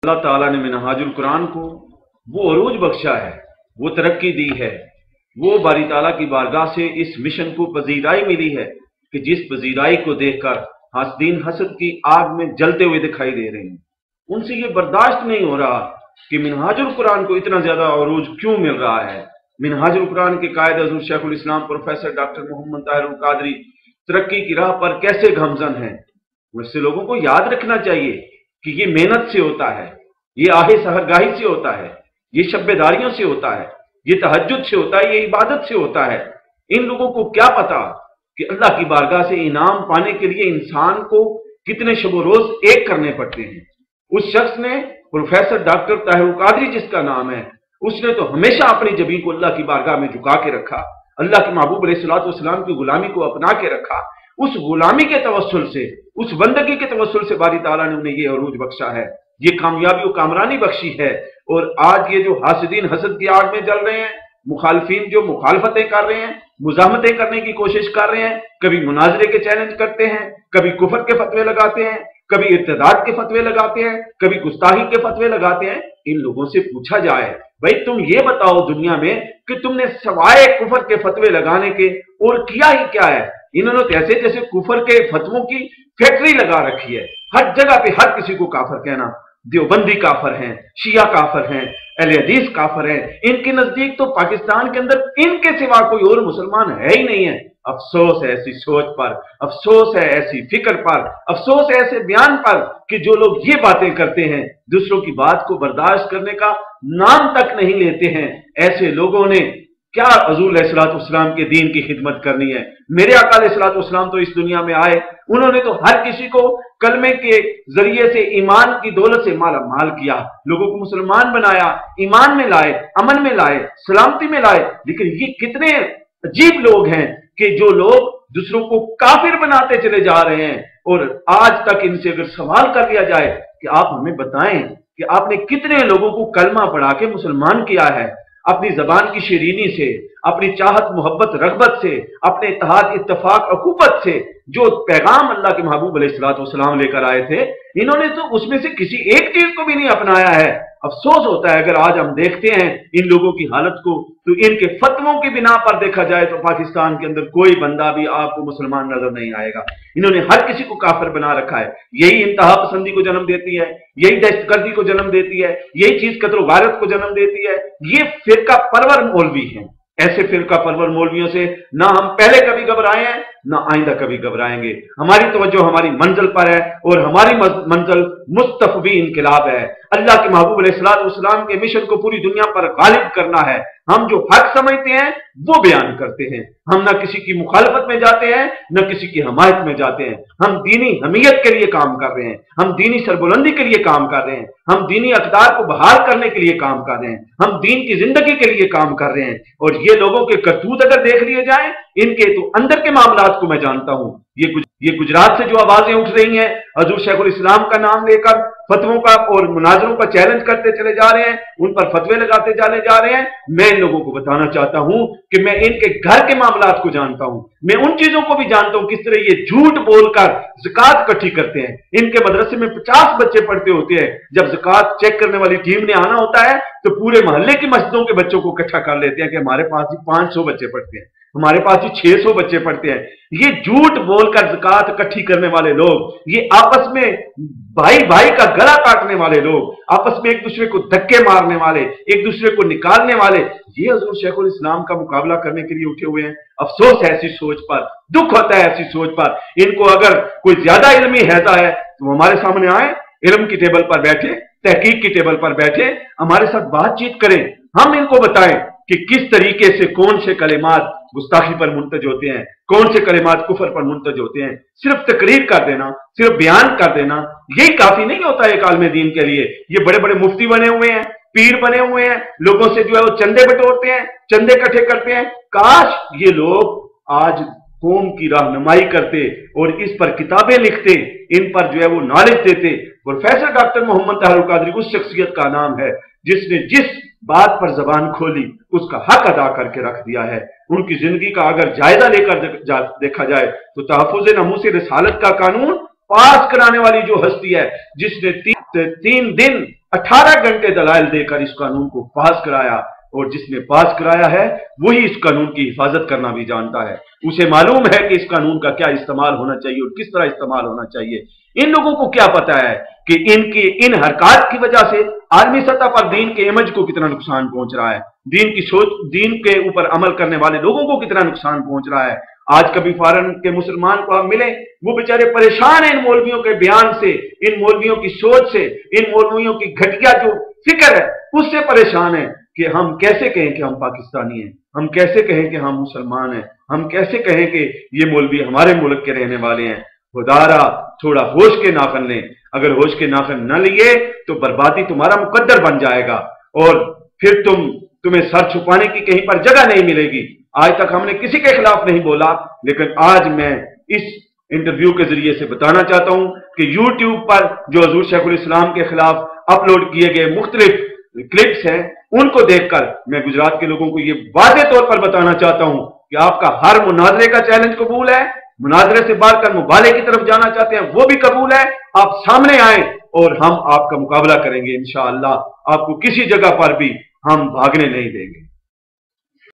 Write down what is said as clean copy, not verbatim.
अल्लाह ताला ने मिनहाजुल कुरान को वो अरूज बख्शा है, वो तरक्की दी है, वो बारी ताला की बारगाह से इस मिशन को पजीराई मिली है कि जिस पजीराई को देखकर हासदीन हसद की आग में जलते हुए दिखाई दे रहे हैं। उनसे ये बर्दाश्त नहीं हो रहा कि मिनहाजुल कुरान को इतना ज्यादा अरूज क्यों मिल रहा है। मिनहाजुल कुरान के कायद हज़रत शेखुल इस्लाम प्रोफेसर डॉक्टर मोहम्मद ताहिर कादरी तरक्की की राह पर कैसे गमजन हैं। वैसे लोगों को याद रखना चाहिए कि ये मेहनत से होता है, ये आहे सहरगाही से होता है, ये शब्बेदारियों से होता है, ये तहज्जुद से होता है, ये इबादत से होता है। इन लोगों को क्या पता कि अल्लाह की बारगाह से इनाम पाने के लिए इंसान को कितने शब रोज एक करने पड़ते हैं। उस शख्स ने प्रोफेसर डॉक्टर ताहिर कादरी जिसका नाम है, उसने तो हमेशा अपनी जबीन को अल्लाह की बारगाह में झुका के रखा, अल्लाह के महबूब अलैहिस्सलाम की गुलामी को अपना के रखा। उस गुलामी के तवस्सुल से, उस बंदगी के तवस्सुल से बारी ताला ने उन्हें ये अरूज बख्शा है, ये कामयाबी और कामरानी बख्शी है। और आज ये जो हासिदीन हसद की आग में जल रहे हैं, मुखालफीन जो मुखालफतें कर रहे हैं, मुजाहमतें करने की कोशिश कर रहे हैं, कभी मुनाजरे के चैलेंज करते हैं, कभी कुफर के फतवे लगाते हैं, कभी इर्तिदाद के फतवे लगाते हैं, कभी गुस्ताही के फतवे लगाते हैं। इन लोगों से पूछा जाए, भाई तुम ये बताओ दुनिया में कि तुमने सवाए कुफर के फतवे लगाने के और किया ही क्या है। इन्होंने तो ऐसे जैसे कुफर के फतवों की फैक्ट्री लगा रखी है, हर जगह पे हर किसी को काफिर कहना। देवबंदी काफिर हैं, शिया काफिर हैं, अहले हदीस काफिर हैं। इनके नजदीक तो पाकिस्तान के अंदर इनके सिवा कोई और मुसलमान है ही नहीं है। अफसोस है ऐसी सोच पर, अफसोस है ऐसी फिक्र पर, अफसोस है ऐसे बयान पर कि जो लोग ये बातें करते हैं, दूसरों की बात को बर्दाश्त करने का नाम तक नहीं लेते हैं। ऐसे लोगों ने क्या हज़ूर अलैहिस्सलाम के दीन की खिदमत करनी है। मेरे आका अलैहिस्सलाम तो इस दुनिया में आए, उन्होंने तो हर किसी को कलमे के जरिए से ईमान की दौलत से माला माल किया, लोगों को मुसलमान बनाया, ईमान में लाए, अमन में लाए, सलामती में लाए। लेकिन ये कितने अजीब लोग हैं कि जो लोग दूसरों को काफिर बनाते चले जा रहे हैं। और आज तक इनसे अगर सवाल कर लिया जाए कि आप हमें बताएं कि आपने कितने लोगों को कलमा पढ़ा के मुसलमान किया है, अपनी जबान की शीरीनी से, अपनी चाहत मोहब्बत रगबत से, अपने इत्तेहाद इत्तफाक अखुबत से जो पैगाम अल्लाह के महबूब अलैहिस्सलाम लेकर आए थे, इन्होंने तो उसमें से किसी एक चीज को भी नहीं अपनाया है। अफसोस होता है अगर आज हम देखते हैं इन लोगों की हालत को, तो इनके फतवों की बिना पर देखा जाए तो पाकिस्तान के अंदर कोई बंदा भी आपको मुसलमान नजर नहीं आएगा। इन्होंने हर किसी को काफिर बना रखा है। यही इंतहा पसंदी को जन्म देती है, यही दहशतगर्दी को जन्म देती है, यही चीज कत्ल गारत को जन्म देती है। ये फिरका परवर मौलवी हैं। ऐसे फिरका परवर मौलवियों से ना हम पहले कभी घबराए हैं, ना आइंदा कभी घबराएंगे। हमारी तवज्जो हमारी मंजिल पर है और हमारी मंजिल मुस्तफवी इनकलाब है। अल्लाह के महबूब अलैहिस्सलाम के मिशन को पूरी दुनिया पर गालिब करना है। हम जो हक समझते हैं वो बयान करते हैं। हम ना किसी की मुखालफत में जाते हैं, न किसी की हमायत में जाते हैं। हम दीनी हमीयत के लिए काम कर रहे हैं, हम दीनी सरबुलंदी के लिए काम कर रहे हैं, हम दीनी अक़दार को बहाल करने के लिए काम कर रहे हैं, हम दीन की जिंदगी के लिए काम कर रहे हैं। और ये लोगों के करतूत अगर देख लिए जाए, इनके तो अंदर के मामलात को मैं जानता हूं। ये गुजरात से जो आवाजें उठ रही हैं हजूर शेखुल इस्लाम का नाम लेकर फतवों का और मुनाजरों का चैलेंज करते चले जा रहे हैं, उन पर फतवे लगाते चले जा रहे हैं, मैं इन लोगों को बताना चाहता हूं कि मैं इनके घर के मामलात को जानता हूं। मैं उन चीजों को भी जानता हूं किस तरह ये झूठ बोलकर ज़कात इकट्ठी करते हैं। इनके मदरसे में 50 बच्चे पढ़ते होते हैं, जब ज़कात चेक करने वाली टीम ने आना होता है तो पूरे मोहल्ले की मस्जिदों के बच्चों को इकट्ठा कर लेते हैं कि हमारे पास ही 500 बच्चे पढ़ते हैं, हमारे पास ही 600 बच्चे पढ़ते हैं। ये झूठ बोलकर ज़कात इकट्ठी करने वाले लोग, ये आपस में भाई भाई का गला काटने वाले लोग, आपस में एक दूसरे को धक्के मारने वाले, एक दूसरे को निकालने वाले, ये हज़रत शेखुल इस्लाम का मुकाबला करने के लिए उठे हुए हैं। अफसोस है ऐसी सोच पर, दुख होता है ऐसी सोच पर। इनको अगर कोई ज्यादा इल्मी हैजा है तो हमारे सामने आए, इल्म की टेबल पर बैठे, तहकीक की टेबल पर बैठे, हमारे साथ बातचीत करें, हम इनको बताएं कि किस तरीके से कौन से कलिमात गुस्ताखी पर मुंतज होते हैं, कौन से कलिमात कुफर पर मुंतज होते हैं। सिर्फ तकरीर कर देना, सिर्फ बयान कर देना, यही काफी नहीं होता है आलिम दीन के लिए। ये बड़े बड़े मुफ्ती बने हुए हैं, पीर बने हुए हैं, लोगों से जो है वो चंदे बटोरते हैं, चंदे इकट्ठे करते हैं। काश ये लोग आज कौम की रहनुमाई करते और इस पर किताबें लिखते, इन पर जो है वो नॉलेज देते। प्रोफेसर डॉक्टर मोहम्मद ताहिर कादरी उस शख्सियत का नाम है जिसने जिस बात पर जबान खोली उसका हक अदा करके रख दिया है। उनकी जिंदगी का अगर जायजा लेकर देखा जाए तो तहफ़्फ़ुज़ नमूस रिसालत का कानून पास कराने वाली जो हस्ती है, जिसने 3 दिन 18 घंटे दलाइल देकर इस कानून को पास कराया, और जिसने पास कराया है वही इस कानून की हिफाजत करना भी जानता है। उसे मालूम है कि इस कानून का क्या इस्तेमाल होना चाहिए और किस तरह इस्तेमाल होना चाहिए। इन लोगों को क्या पता है कि इनकी इन हरकत की वजह से आलमी सतह पर दीन के इमेज को कितना नुकसान पहुंच रहा है, दीन की सोच, दीन के ऊपर अमल करने वाले लोगों को कितना नुकसान पहुंच रहा है। आज कभी फॉरेन के मुसलमान को हम मिले, वो बेचारे परेशान हैं इन मौलवियों के बयान से, इन मौलवियों की सोच से, इन मौलवियों की घटिया जो फिक्र है उससे परेशान है कि हम कैसे कहें कि हम पाकिस्तानी हैं, हम कैसे कहें कि हम मुसलमान हैं, हम कैसे कहें कि ये मौलवी हमारे मुल्क के रहने वाले हैं। खुदारा थोड़ा होश के नाखन लें, अगर होश के नाखन न लिए तो बर्बादी तुम्हारा मुकद्दर बन जाएगा और फिर तुम्हें सर छुपाने की कहीं पर जगह नहीं मिलेगी। आज तक हमने किसी के खिलाफ नहीं बोला, लेकिन आज मैं इस इंटरव्यू के जरिए से बताना चाहता हूं कि यूट्यूब पर जो हजूर शेखुल इस्लाम के खिलाफ अपलोड किए गए मुख्तलिफ क्लिप्स हैं, उनको देखकर मैं गुजरात के लोगों को ये वादे तौर पर बताना चाहता हूं कि आपका हर मुनाजरे का चैलेंज कबूल है, मुनाजरे से बढ़कर मुबाले की तरफ जाना चाहते हैं वो भी कबूल है। आप सामने आए और हम आपका मुकाबला करेंगे इंशाअल्लाह। आपको किसी जगह पर भी हम भागने नहीं देंगे।